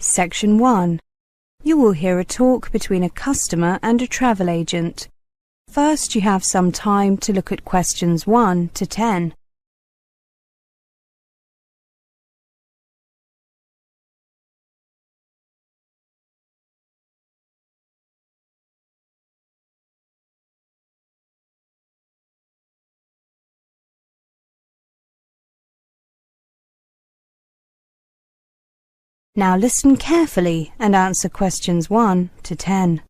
Section 1. You will hear a talk between a customer and a travel agent. First, you have some time to look at questions 1 to 10. Now listen carefully and answer questions 1 to 10.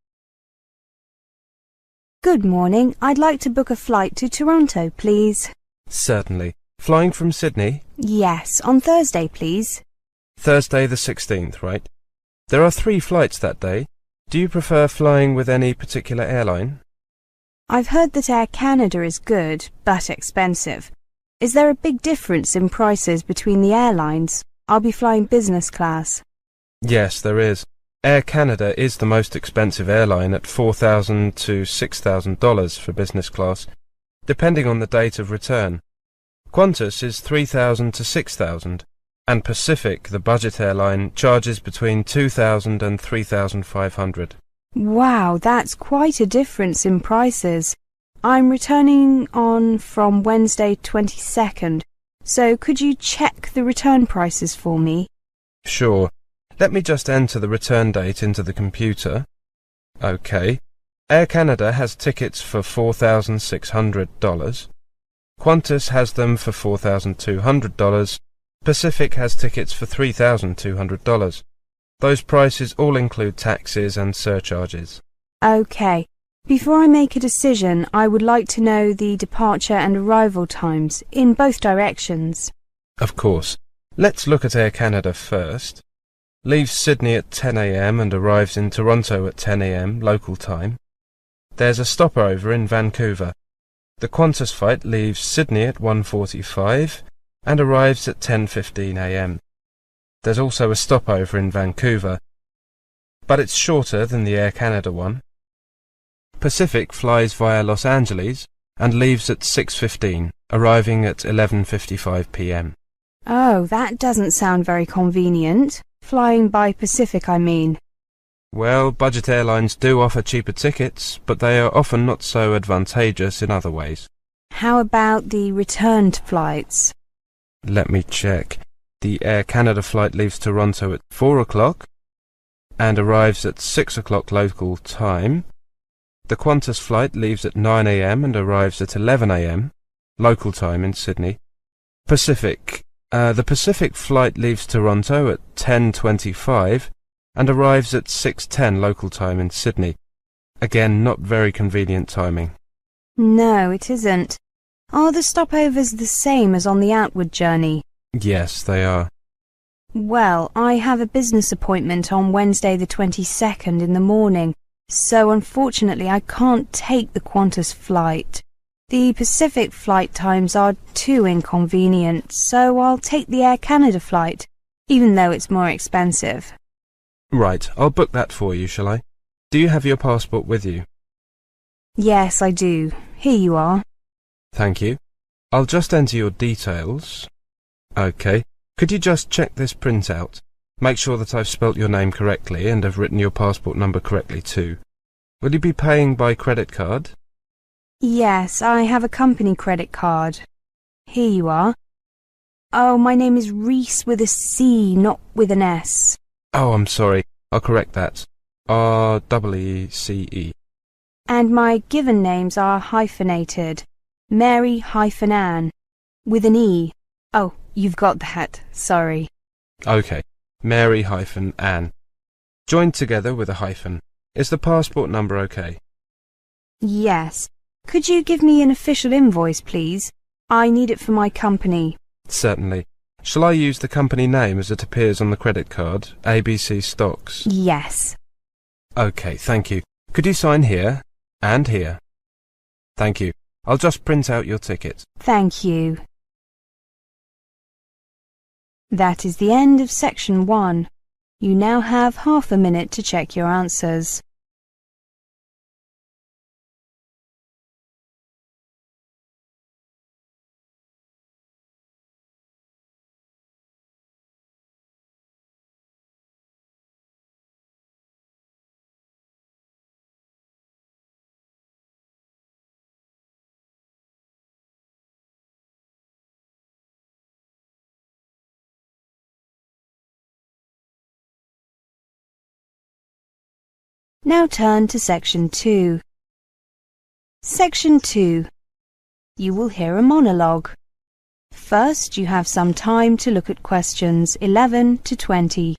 Good morning. I'd like to book a flight to Toronto, please. Certainly. Flying from Sydney? Yes, on Thursday, please. Thursday the 16th, right? There are 3 flights that day. Do you prefer flying with any particular airline? I've heard that Air Canada is good, but expensive. Is there a big difference in prices between the airlines? I'll be flying business class. Yes, there is. Air Canada is the most expensive airline at $4,000 to $6,000 for business class, depending on the date of return. Qantas is $3,000 to $6,000, and Pacific, the budget airline, charges between $2,000 and $3,500. Wow, that's quite a difference in prices. I'm returning on from Wednesday 22nd, so could you check the return prices for me? Sure. Let me just enter the return date into the computer. OK. Air Canada has tickets for $4,600. Qantas has them for $4,200. Pacific has tickets for $3,200. Those prices all include taxes and surcharges. OK. Before I make a decision, I would like to know the departure and arrival times in both directions. Of course. Let's look at Air Canada first. Leaves Sydney at 10 a.m. and arrives in Toronto at 10 a.m. local time. There's a stopover in Vancouver. The Qantas flight leaves Sydney at 1:45 and arrives at 10:15 a.m. There's also a stopover in Vancouver, but it's shorter than the Air Canada one. Pacific flies via Los Angeles and leaves at 6:15, arriving at 11:55 p.m. Oh, that doesn't sound very convenient. Flying by Pacific, I mean. Well, budget airlines do offer cheaper tickets, but they are often not so advantageous in other ways. How about the returned flights? Let me check. The Air Canada flight leaves Toronto at 4 o'clock and arrives at 6 o'clock local time. The Qantas flight leaves at 9 a.m. and arrives at 11 a.m. local time in Sydney. The Pacific flight leaves Toronto at 10:25 and arrives at 6:10 local time in Sydney. Again, not very convenient timing. No, it isn't. Are the stopovers the same as on the outward journey? Yes, they are. Well, I have a business appointment on Wednesday the 22nd in the morning, so unfortunately I can't take the Qantas flight. The Pacific flight times are too inconvenient, so I'll take the Air Canada flight, even though it's more expensive. Right, I'll book that for you, shall I? Do you have your passport with you? Yes, I do. Here you are. Thank you. I'll just enter your details. OK. Could you just check this printout? Make sure that I've spelt your name correctly and have written your passport number correctly too. Will you be paying by credit card? Yes, I have a company credit card. Here you are. Oh, my name is Reese with a C, not with an S. Oh, I'm sorry. I'll correct that. R-E-E-C-E. And my given names are hyphenated. Mary-Ann, with an E. Oh, you've got that. Sorry. OK. Mary-Ann. Joined together with a hyphen. Is the passport number OK? Yes. Could you give me an official invoice, please? I need it for my company. Certainly. Shall I use the company name as it appears on the credit card, ABC Stocks? Yes. OK, thank you. Could you sign here and here? Thank you. I'll just print out your ticket. Thank you. That is the end of section 1. You now have half a minute to check your answers. Now turn to Section 2. Section 2. You will hear a monologue. First, you have some time to look at questions 11 to 20.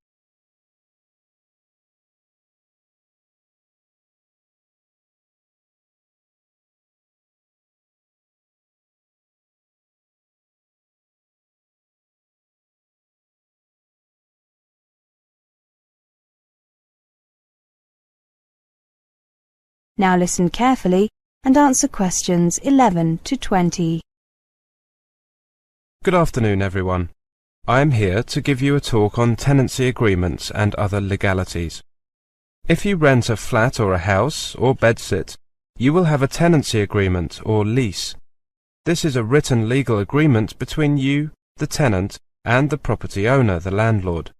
Now listen carefully and answer questions 11 to 20. Good afternoon, everyone. I am here to give you a talk on tenancy agreements and other legalities. If you rent a flat or a house or bedsit, you will have a tenancy agreement or lease. This is a written legal agreement between you, the tenant, and the property owner, the landlord.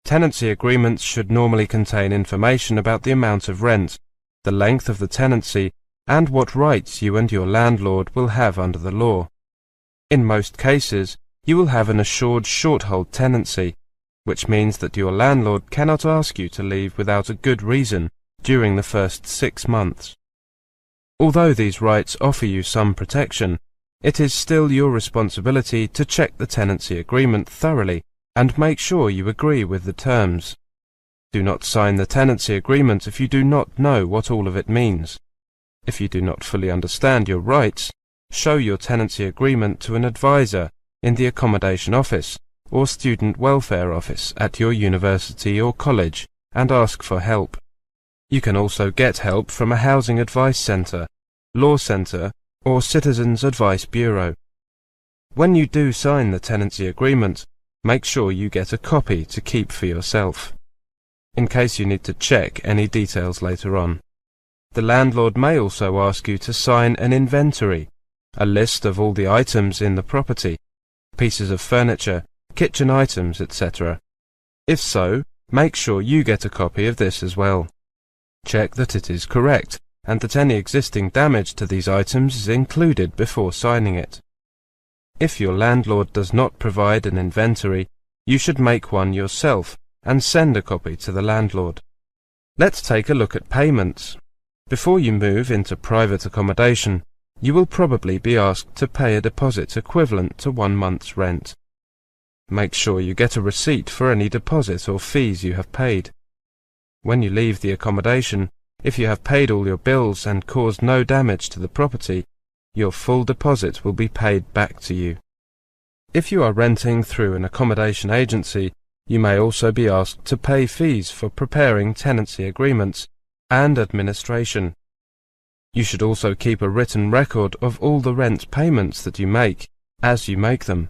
Tenancy agreements should normally contain information about the amount of rent, the length of the tenancy, and what rights you and your landlord will have under the law. In most cases, you will have an assured short-hold tenancy, which means that your landlord cannot ask you to leave without a good reason during the first 6 months. Although these rights offer you some protection, it is still your responsibility to check the tenancy agreement thoroughly and make sure you agree with the terms. Do not sign the tenancy agreement if you do not know what all of it means. If you do not fully understand your rights, show your tenancy agreement to an advisor in the accommodation office or student welfare office at your university or college and ask for help. You can also get help from a housing advice centre, law centre, or citizens advice bureau. When you do sign the tenancy agreement, make sure you get a copy to keep for yourself, in case you need to check any details later on. The landlord may also ask you to sign an inventory, a list of all the items in the property, pieces of furniture, kitchen items, etc. If so, make sure you get a copy of this as well. Check that it is correct, and that any existing damage to these items is included before signing it. If your landlord does not provide an inventory, you should make one yourself and send a copy to the landlord. Let's take a look at payments. Before you move into private accommodation, you will probably be asked to pay a deposit equivalent to 1 month's rent. Make sure you get a receipt for any deposit or fees you have paid. When you leave the accommodation, if you have paid all your bills and caused no damage to the property, your full deposit will be paid back to you. If you are renting through an accommodation agency, you may also be asked to pay fees for preparing tenancy agreements and administration. You should also keep a written record of all the rent payments that you make, as you make them.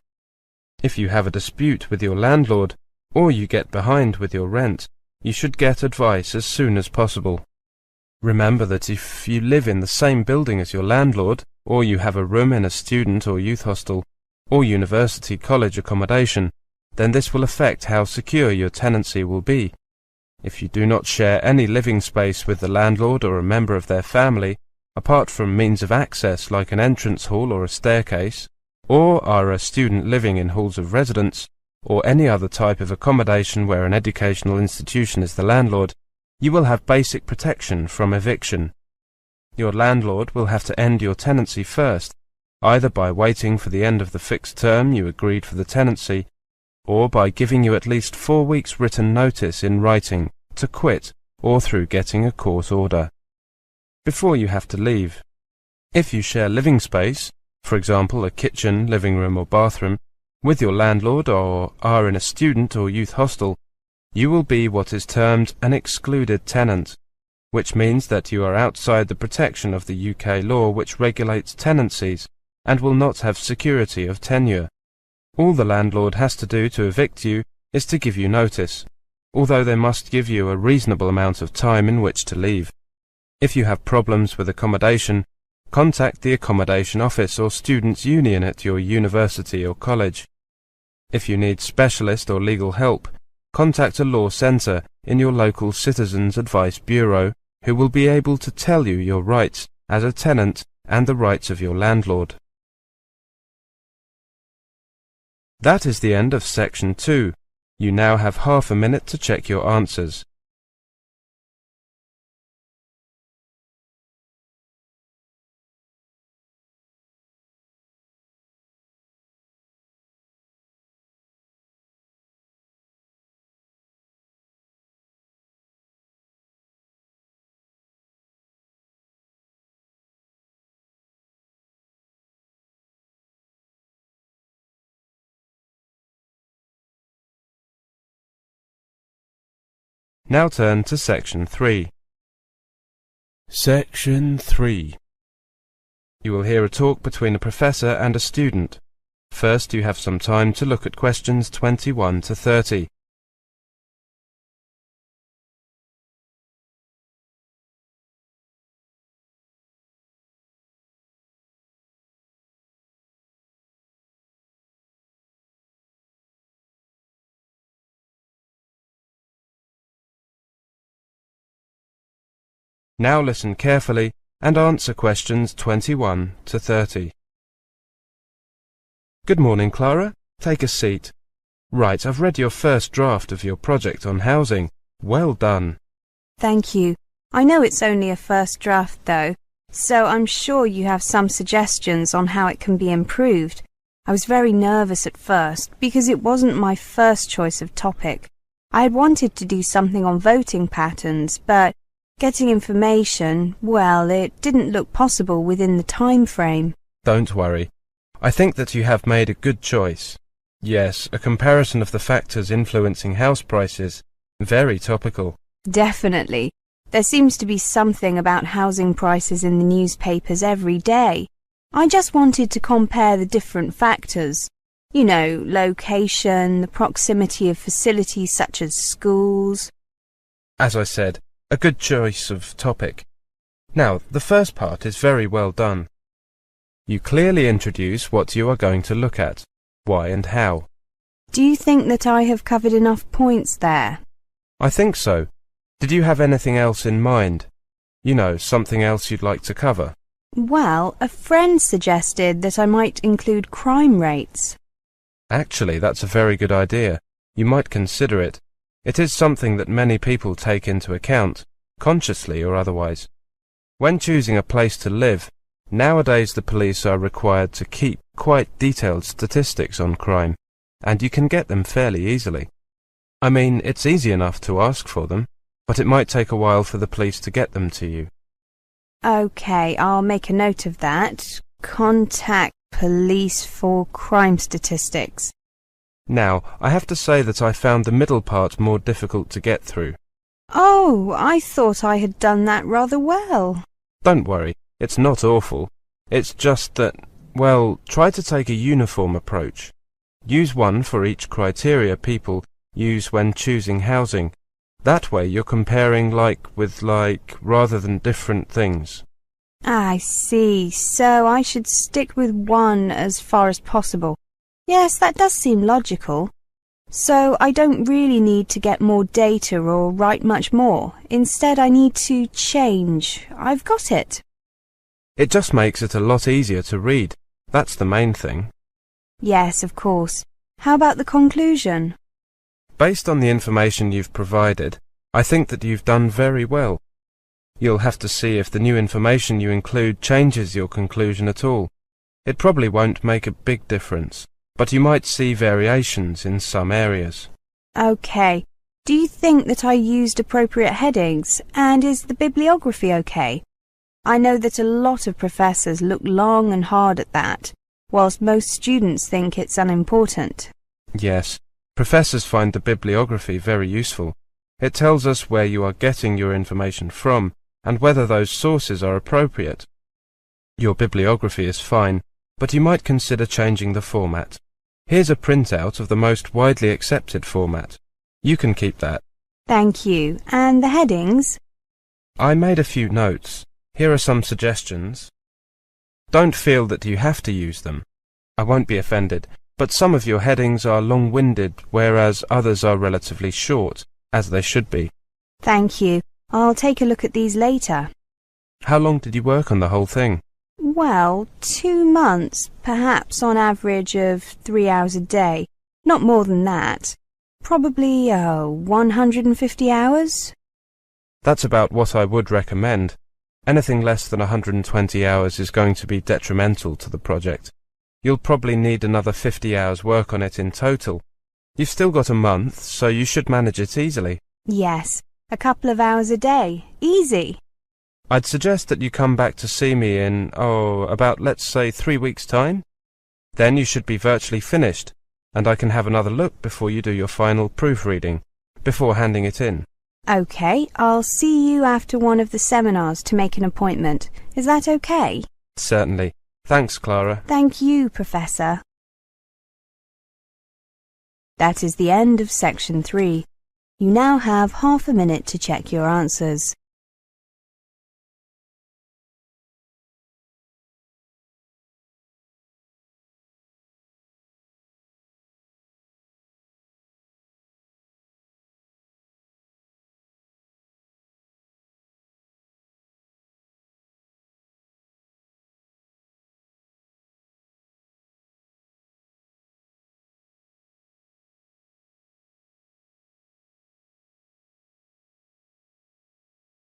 If you have a dispute with your landlord, or you get behind with your rent, you should get advice as soon as possible. Remember that if you live in the same building as your landlord, or you have a room in a student or youth hostel, or university college accommodation, then this will affect how secure your tenancy will be. If you do not share any living space with the landlord or a member of their family, apart from means of access like an entrance hall or a staircase, or are a student living in halls of residence, or any other type of accommodation where an educational institution is the landlord, you will have basic protection from eviction. Your landlord will have to end your tenancy first, either by waiting for the end of the fixed term you agreed for the tenancy, or by giving you at least 4 weeks written notice in writing to quit, or through getting a court order. Before you have to leave. If you share living space, for example a kitchen, living room or bathroom, with your landlord or are in a student or youth hostel, you will be what is termed an excluded tenant, which means that you are outside the protection of the UK law which regulates tenancies and will not have security of tenure. All the landlord has to do to evict you is to give you notice, although they must give you a reasonable amount of time in which to leave. If you have problems with accommodation, contact the accommodation office or students' union at your university or college. If you need specialist or legal help, contact a law centre in your local Citizens Advice Bureau who will be able to tell you your rights as a tenant and the rights of your landlord. That is the end of Section 2. You now have half a minute to check your answers. Now turn to Section 3. Section 3. You will hear a talk between a professor and a student. First, you have some time to look at questions 21 to 30. Now listen carefully and answer questions 21 to 30. Good morning, Clara. Take a seat. Right, I've read your first draft of your project on housing. Well done. Thank you. I know it's only a first draft, though, so I'm sure you have some suggestions on how it can be improved. I was very nervous at first because it wasn't my first choice of topic. I had wanted to do something on voting patterns, but getting information, well, it didn't look possible within the time frame. Don't worry. I think that you have made a good choice. Yes, a comparison of the factors influencing house prices. Very topical. Definitely. There seems to be something about housing prices in the newspapers every day. I just wanted to compare the different factors. You know, location, the proximity of facilities such as schools. As I said, a good choice of topic. Now, the first part is very well done. You clearly introduce what you are going to look at, why and how. Do you think that I have covered enough points there? I think so. Did you have anything else in mind? You know, something else you'd like to cover? Well, a friend suggested that I might include crime rates. Actually, that's a very good idea. You might consider it. It is something that many people take into account, consciously or otherwise. When choosing a place to live, nowadays the police are required to keep quite detailed statistics on crime, and you can get them fairly easily. I mean, it's easy enough to ask for them, but it might take a while for the police to get them to you. OK, I'll make a note of that. Contact police for crime statistics. Now, I have to say that I found the middle part more difficult to get through. Oh, I thought I had done that rather well. Don't worry, it's not awful. It's just that, well, try to take a uniform approach. Use one for each criteria people use when choosing housing. That way you're comparing like with like, rather than different things. I see. So I should stick with one as far as possible. Yes, that does seem logical. So I don't really need to get more data or write much more. Instead, I need to change. I've got it. It just makes it a lot easier to read. That's the main thing. Yes, of course. How about the conclusion? Based on the information you've provided, I think that you've done very well. You'll have to see if the new information you include changes your conclusion at all. It probably won't make a big difference, but you might see variations in some areas. OK. Do you think that I used appropriate headings, and is the bibliography OK? I know that a lot of professors look long and hard at that, whilst most students think it's unimportant. Yes, professors find the bibliography very useful. It tells us where you are getting your information from, and whether those sources are appropriate. Your bibliography is fine, but you might consider changing the format. Here's a printout of the most widely accepted format. You can keep that. Thank you. And the headings? I made a few notes. Here are some suggestions. Don't feel that you have to use them. I won't be offended, but some of your headings are long-winded, whereas others are relatively short, as they should be. Thank you. I'll take a look at these later. How long did you work on the whole thing? Well, 2 months, perhaps on average of 3 hours a day. Not more than that. Probably, 150 hours? That's about what I would recommend. Anything less than 120 hours is going to be detrimental to the project. You'll probably need another 50 hours work on it in total. You've still got a month, so you should manage it easily. Yes, a couple of hours a day. Easy. I'd suggest that you come back to see me in, about, let's say, 3 weeks' time. Then you should be virtually finished, and I can have another look before you do your final proofreading, before handing it in. Okay, I'll see you after one of the seminars to make an appointment. Is that okay? Certainly. Thanks, Clara. Thank you, Professor. That is the end of section 3. You now have half a minute to check your answers.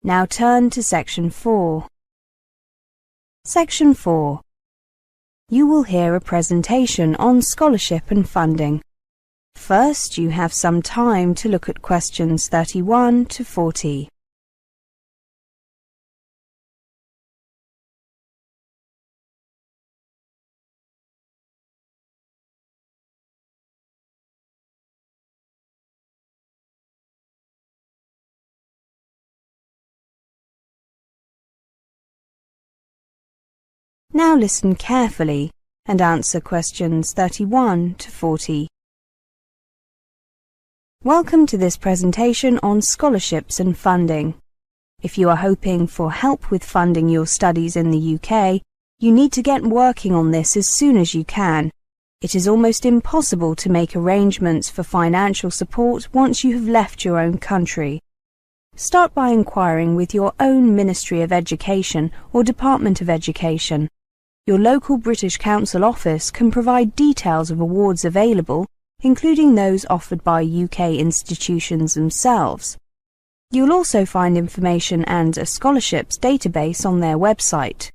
Now turn to section 4. Section 4. You will hear a presentation on scholarship and funding. First, you have some time to look at questions 31 to 40. Now listen carefully and answer questions 31 to 40. Welcome to this presentation on scholarships and funding. If you are hoping for help with funding your studies in the UK, you need to get working on this as soon as you can. It is almost impossible to make arrangements for financial support once you have left your own country. Start by inquiring with your own Ministry of Education or Department of Education. Your local British Council office can provide details of awards available, including those offered by UK institutions themselves. You'll also find information and a scholarships database on their website.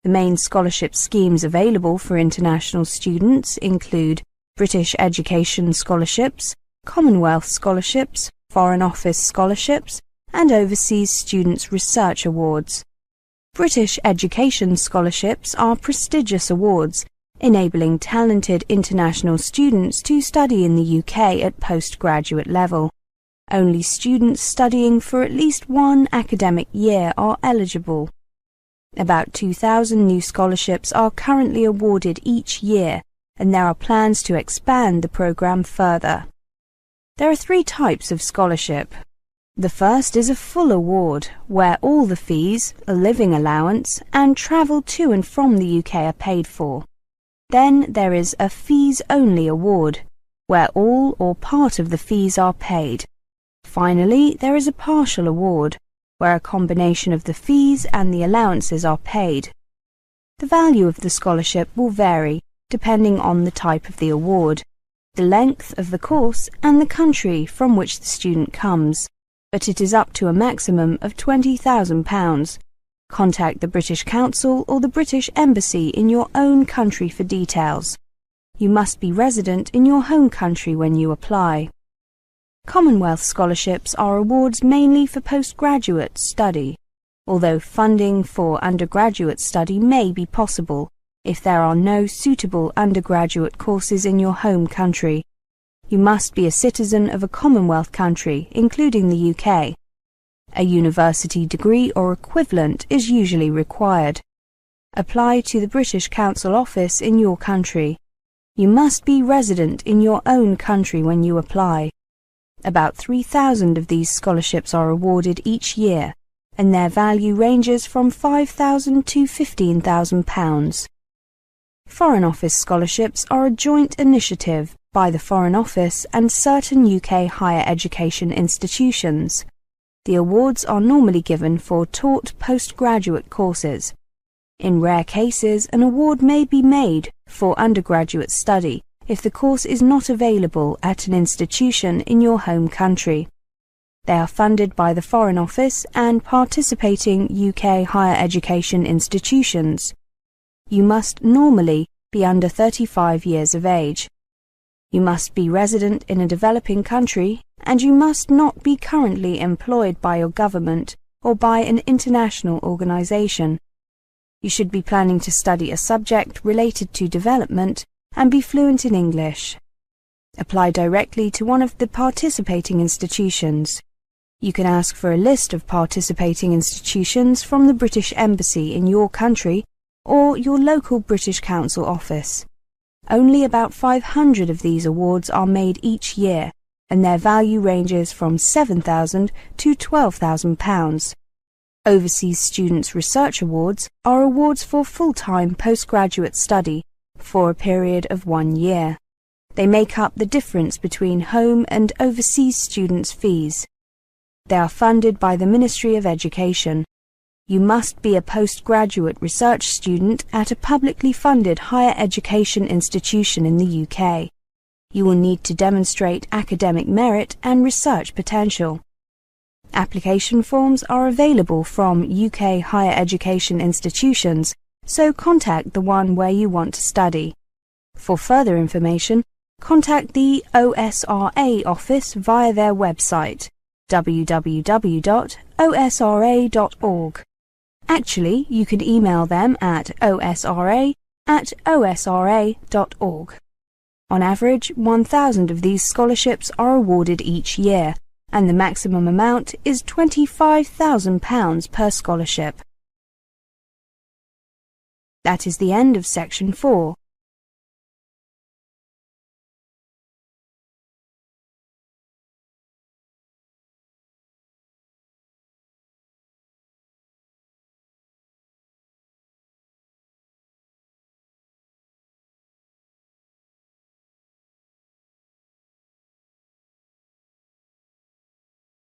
The main scholarship schemes available for international students include British Education Scholarships, Commonwealth Scholarships, Foreign Office Scholarships, and Overseas Students' Research Awards. British Education Scholarships are prestigious awards, enabling talented international students to study in the UK at postgraduate level. Only students studying for at least one academic year are eligible. About 2,000 new scholarships are currently awarded each year, and there are plans to expand the programme further. There are 3 types of scholarship. The first is a full award, where all the fees, a living allowance, and travel to and from the UK are paid for. Then there is a fees-only award, where all or part of the fees are paid. Finally, there is a partial award, where a combination of the fees and the allowances are paid. The value of the scholarship will vary, depending on the type of the award, the length of the course, and the country from which the student comes, but it is up to a maximum of £20,000. Contact the British Council or the British Embassy in your own country for details. You must be resident in your home country when you apply. Commonwealth scholarships are awards mainly for postgraduate study, although funding for undergraduate study may be possible if there are no suitable undergraduate courses in your home country. You must be a citizen of a Commonwealth country, including the UK. A university degree or equivalent is usually required. Apply to the British Council office in your country. You must be resident in your own country when you apply. About 3,000 of these scholarships are awarded each year, and their value ranges from £5,000 to £15,000. Foreign Office scholarships are a joint initiative by the Foreign Office and certain UK higher education institutions. The awards are normally given for taught postgraduate courses. In rare cases, an award may be made for undergraduate study if the course is not available at an institution in your home country. They are funded by the Foreign Office and participating UK higher education institutions. You must normally be under 35 years of age. You must be resident in a developing country, and you must not be currently employed by your government or by an international organisation. You should be planning to study a subject related to development and be fluent in English. Apply directly to one of the participating institutions. You can ask for a list of participating institutions from the British Embassy in your country or your local British Council office. Only about 500 of these awards are made each year, and their value ranges from £7,000 to £12,000. Overseas Students' Research Awards are awards for full-time postgraduate study for a period of 1 year. They make up the difference between home and overseas students' fees. They are funded by the Ministry of Education. You must be a postgraduate research student at a publicly funded higher education institution in the UK. You will need to demonstrate academic merit and research potential. Application forms are available from UK higher education institutions, so contact the one where you want to study. For further information, contact the OSRA office via their website, www.osra.org. Actually, you can email them at osra@osra.org. On average, 1,000 of these scholarships are awarded each year, and the maximum amount is £25,000 per scholarship. That is the end of Section 4.